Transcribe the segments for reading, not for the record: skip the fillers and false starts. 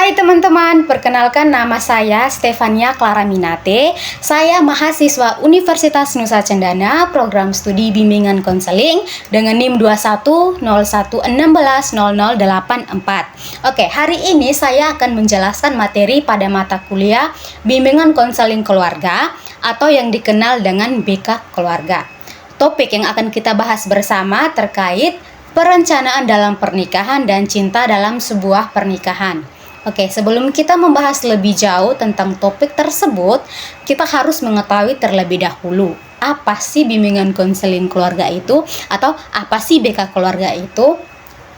Hai teman-teman, perkenalkan nama saya Stefania Clara Minate. Saya mahasiswa Universitas Nusa Cendana, program studi bimbingan konseling dengan NIM 2101160084. Oke, hari ini saya akan menjelaskan materi pada mata kuliah bimbingan konseling keluarga atau yang dikenal dengan BK Keluarga. Topik yang akan kita bahas bersama terkait perencanaan dalam pernikahan dan cinta dalam sebuah pernikahan. Oke, sebelum kita membahas lebih jauh tentang topik tersebut, kita harus mengetahui terlebih dahulu apa sih bimbingan konseling keluarga itu atau apa sih BK keluarga itu.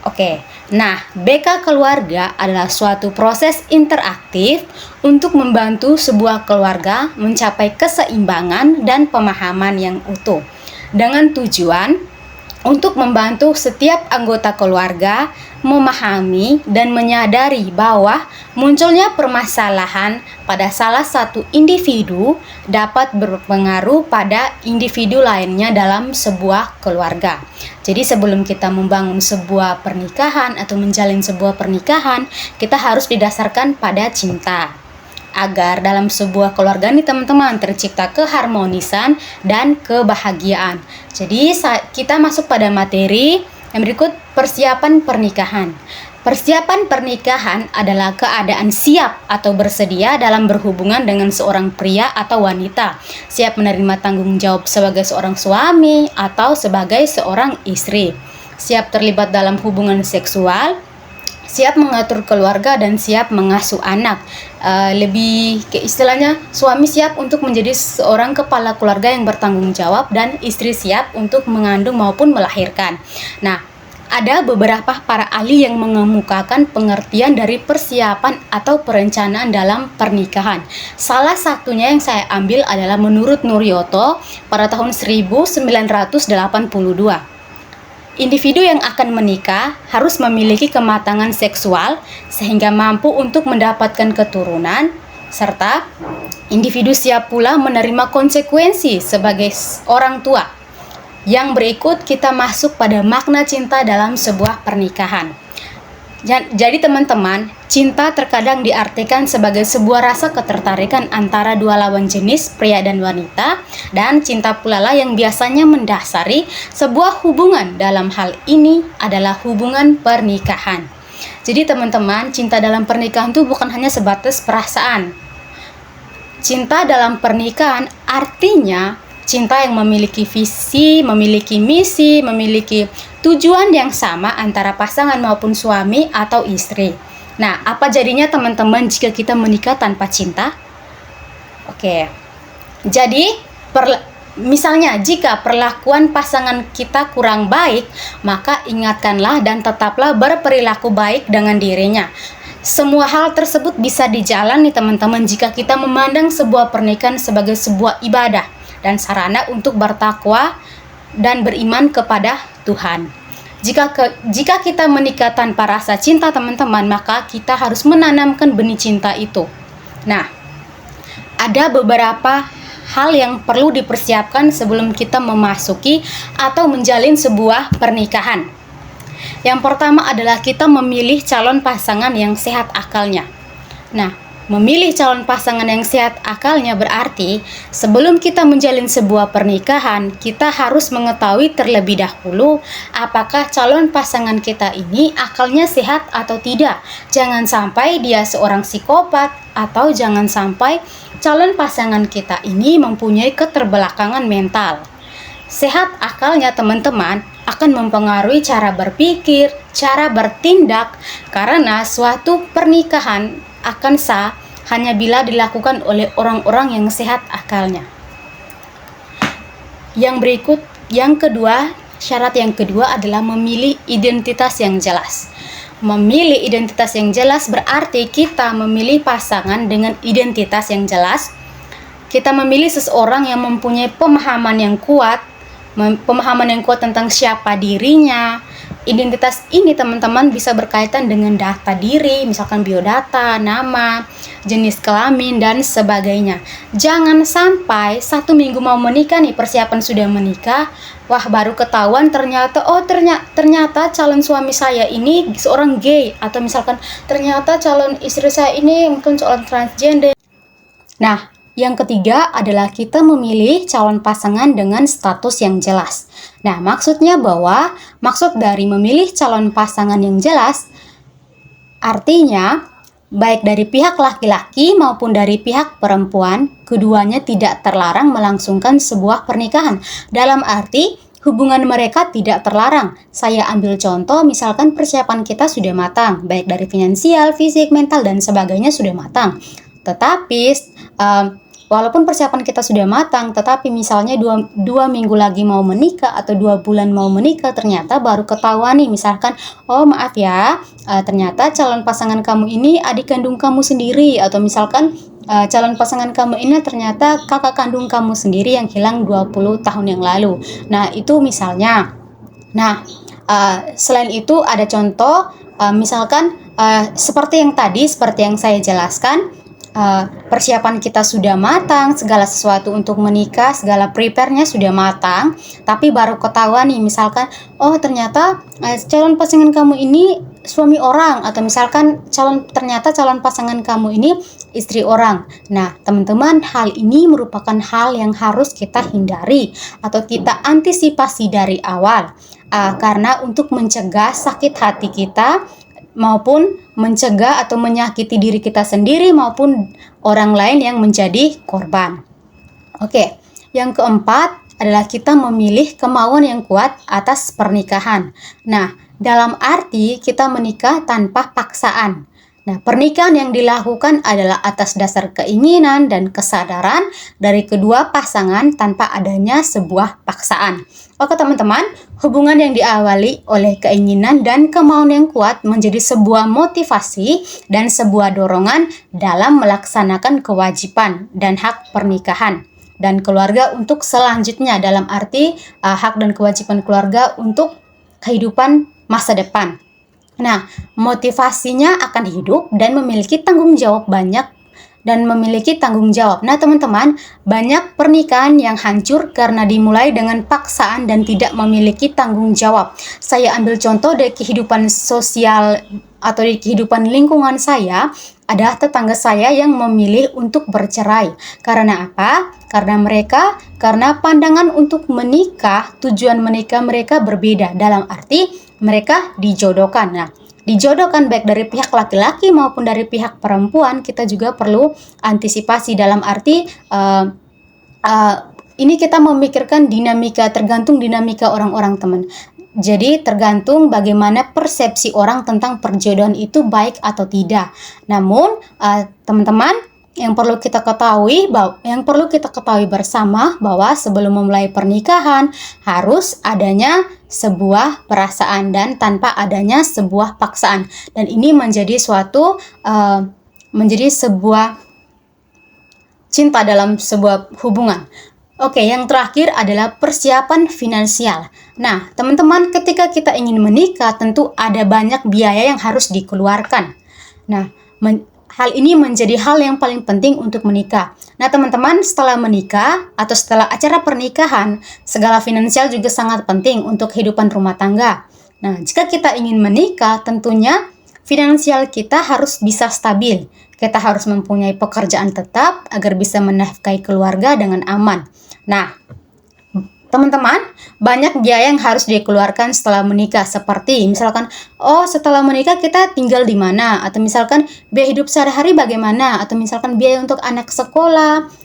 Oke, nah BK keluarga adalah suatu proses interaktif untuk membantu sebuah keluarga mencapai keseimbangan dan pemahaman yang utuh dengan tujuan untuk membantu setiap anggota keluarga memahami dan menyadari bahwa munculnya permasalahan pada salah satu individu dapat berpengaruh pada individu lainnya dalam sebuah keluarga. Jadi sebelum kita membangun sebuah pernikahan atau menjalin sebuah pernikahan, kita harus didasarkan pada cinta. Agar dalam sebuah keluarga nih teman-teman tercipta keharmonisan dan kebahagiaan. Jadi kita masuk pada materi yang berikut, persiapan pernikahan. Persiapan pernikahan adalah keadaan siap atau bersedia dalam berhubungan dengan seorang pria atau wanita, siap menerima tanggung jawab sebagai seorang suami atau sebagai seorang istri, siap terlibat dalam hubungan seksual, siap mengatur keluarga dan siap mengasuh anak. Lebih ke istilahnya, suami siap untuk menjadi seorang kepala keluarga yang bertanggung jawab dan istri siap untuk mengandung maupun melahirkan. Nah, ada beberapa para ahli yang mengemukakan pengertian dari persiapan atau perencanaan dalam pernikahan. Salah satunya yang saya ambil adalah menurut Nuryoto pada tahun 1982. Individu yang akan menikah harus memiliki kematangan seksual sehingga mampu untuk mendapatkan keturunan, serta individu siap pula menerima konsekuensi sebagai orang tua. Yang berikut kita masuk pada makna cinta dalam sebuah pernikahan. Jadi teman-teman, cinta terkadang diartikan sebagai sebuah rasa ketertarikan antara dua lawan jenis, pria dan wanita, dan cinta pula lah yang biasanya mendasari sebuah hubungan. Dalam hal ini adalah hubungan pernikahan. Jadi teman-teman, cinta dalam pernikahan itu bukan hanya sebatas perasaan. Cinta dalam pernikahan artinya cinta yang memiliki visi, memiliki misi, memiliki tujuan yang sama antara pasangan maupun suami atau istri. Nah, apa jadinya teman-teman jika kita menikah tanpa cinta? Oke. Jadi, misalnya jika perlakuan pasangan kita kurang baik, maka ingatkanlah dan tetaplah berperilaku baik dengan dirinya. Semua hal tersebut bisa dijalani teman-teman jika kita memandang sebuah pernikahan sebagai sebuah ibadah dan sarana untuk bertakwa dan beriman kepada Tuhan. Jika kita menikah tanpa rasa cinta teman-teman, maka kita harus menanamkan benih cinta itu. Nah, ada beberapa hal yang perlu dipersiapkan sebelum kita memasuki atau menjalin sebuah pernikahan. Yang pertama adalah kita memilih calon pasangan yang sehat akalnya. Nah, memilih calon pasangan yang sehat akalnya berarti sebelum kita menjalin sebuah pernikahan, kita harus mengetahui terlebih dahulu apakah calon pasangan kita ini akalnya sehat atau tidak. Jangan sampai dia seorang psikopat atau jangan sampai calon pasangan kita ini mempunyai keterbelakangan mental. Sehat akalnya teman-teman akan mempengaruhi cara berpikir, cara bertindak, karena suatu pernikahan akan sah hanya bila dilakukan oleh orang-orang yang sehat akalnya. Syarat yang kedua adalah memilih identitas yang jelas. Memilih identitas yang jelas berarti kita memilih pasangan dengan identitas yang jelas. Kita memilih seseorang yang mempunyai pemahaman yang kuat tentang siapa dirinya, Identitas ini teman-teman bisa berkaitan dengan data diri, misalkan biodata, nama, jenis kelamin, dan sebagainya. Jangan sampai 1 minggu mau menikah nih, persiapan sudah menikah, wah baru ketahuan ternyata calon suami saya ini seorang gay, atau misalkan ternyata calon istri saya ini mungkin seorang transgender. Nah, yang ketiga adalah kita memilih calon pasangan dengan status yang jelas. Nah, maksud dari memilih calon pasangan yang jelas artinya baik dari pihak laki-laki maupun dari pihak perempuan, keduanya tidak terlarang melangsungkan sebuah pernikahan. Dalam arti hubungan mereka tidak terlarang. Saya ambil contoh, misalkan persiapan kita sudah matang, baik dari finansial, fisik, mental, dan sebagainya sudah matang. Tetapi walaupun persiapan kita sudah matang, tetapi misalnya dua minggu lagi mau menikah atau 2 bulan mau menikah, ternyata baru ketahuan nih, misalkan, oh maaf ya, ternyata calon pasangan kamu ini adik kandung kamu sendiri, atau misalkan calon pasangan kamu ini ternyata kakak kandung kamu sendiri yang hilang 20 tahun yang lalu. Nah, itu misalnya. Nah, selain itu ada contoh, misalkan seperti yang saya jelaskan, persiapan kita sudah matang, segala sesuatu untuk menikah, segala prepare-nya sudah matang, tapi baru ketahuan nih, misalkan, oh ternyata calon pasangan kamu ini suami orang, atau misalkan ternyata calon pasangan kamu ini istri orang. Nah, teman-teman, hal ini merupakan hal yang harus kita hindari atau kita antisipasi dari awal, karena untuk mencegah sakit hati kita maupun mencegah atau menyakiti diri kita sendiri maupun orang lain yang menjadi korban. Oke, yang keempat adalah kita memilih kemauan yang kuat atas pernikahan. Nah, dalam arti kita menikah tanpa paksaan. Nah, pernikahan yang dilakukan adalah atas dasar keinginan dan kesadaran dari kedua pasangan tanpa adanya sebuah paksaan. Oke teman-teman, hubungan yang diawali oleh keinginan dan kemauan yang kuat menjadi sebuah motivasi dan sebuah dorongan dalam melaksanakan kewajiban dan hak pernikahan dan keluarga untuk selanjutnya, dalam arti hak dan kewajiban keluarga untuk kehidupan masa depan. Nah, motivasinya akan hidup dan memiliki tanggung jawab Nah, teman-teman, banyak pernikahan yang hancur karena dimulai dengan paksaan dan tidak memiliki tanggung jawab. Saya ambil contoh dari kehidupan sosial atau di kehidupan lingkungan saya, ada tetangga saya yang memilih untuk bercerai. Karena apa? Karena pandangan untuk menikah, tujuan menikah mereka berbeda. Dalam arti mereka dijodohkan. Nah, dijodohkan baik dari pihak laki-laki maupun dari pihak perempuan, kita juga perlu antisipasi dalam arti ini kita memikirkan tergantung dinamika orang-orang, teman. Jadi tergantung bagaimana persepsi orang tentang perjodohan itu baik atau tidak. Namun teman-teman, yang perlu kita ketahui bersama bahwa sebelum memulai pernikahan harus adanya sebuah perasaan dan tanpa adanya sebuah paksaan, dan ini menjadi sebuah cinta dalam sebuah hubungan. Oke, yang terakhir adalah persiapan finansial. Nah, teman-teman, ketika kita ingin menikah tentu ada banyak biaya yang harus dikeluarkan. Nah, hal ini menjadi hal yang paling penting untuk menikah. Nah, teman-teman, setelah menikah atau setelah acara pernikahan, segala finansial juga sangat penting untuk kehidupan rumah tangga. Nah, jika kita ingin menikah, tentunya finansial kita harus bisa stabil. Kita harus mempunyai pekerjaan tetap agar bisa menafkahi keluarga dengan aman. Nah, teman-teman, banyak biaya yang harus dikeluarkan setelah menikah, seperti misalkan, setelah menikah kita tinggal di mana, atau misalkan biaya hidup sehari-hari bagaimana, atau misalkan biaya untuk anak sekolah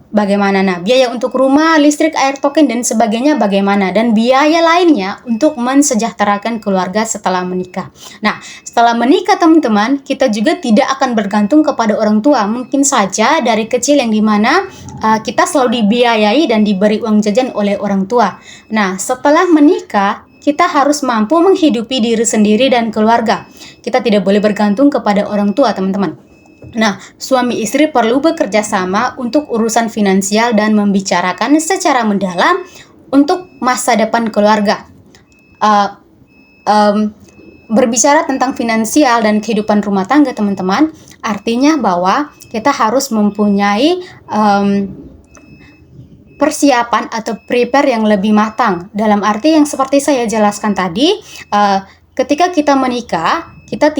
bagaimana, nah biaya untuk rumah, listrik, air, token, dan sebagainya bagaimana, dan biaya lainnya untuk mensejahterakan keluarga setelah menikah. Nah, setelah menikah teman-teman, kita juga tidak akan bergantung kepada orang tua. Mungkin saja dari kecil yang dimana kita selalu dibiayai dan diberi uang jajan oleh orang tua. Nah, setelah menikah, kita harus mampu menghidupi diri sendiri dan keluarga. Kita tidak boleh bergantung kepada orang tua, teman-teman. Nah, suami istri perlu bekerja sama untuk urusan finansial dan membicarakan secara mendalam untuk masa depan keluarga. berbicara tentang finansial dan kehidupan rumah tangga, teman-teman, artinya bahwa kita harus mempunyai persiapan atau prepare yang lebih matang. Dalam arti yang seperti saya jelaskan tadi, ketika kita menikah, kita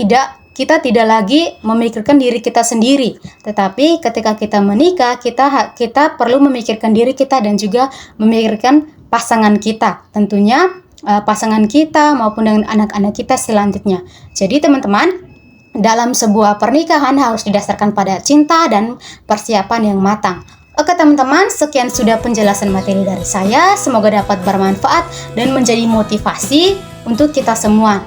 tidak lagi memikirkan diri kita sendiri, tetapi ketika kita menikah, kita perlu memikirkan diri kita dan juga memikirkan pasangan kita, tentunya pasangan kita maupun dengan anak-anak kita selanjutnya. Jadi teman-teman, dalam sebuah pernikahan harus didasarkan pada cinta dan persiapan yang matang. Oke teman-teman, sekian sudah penjelasan materi dari saya. Semoga dapat bermanfaat dan menjadi motivasi untuk kita semua.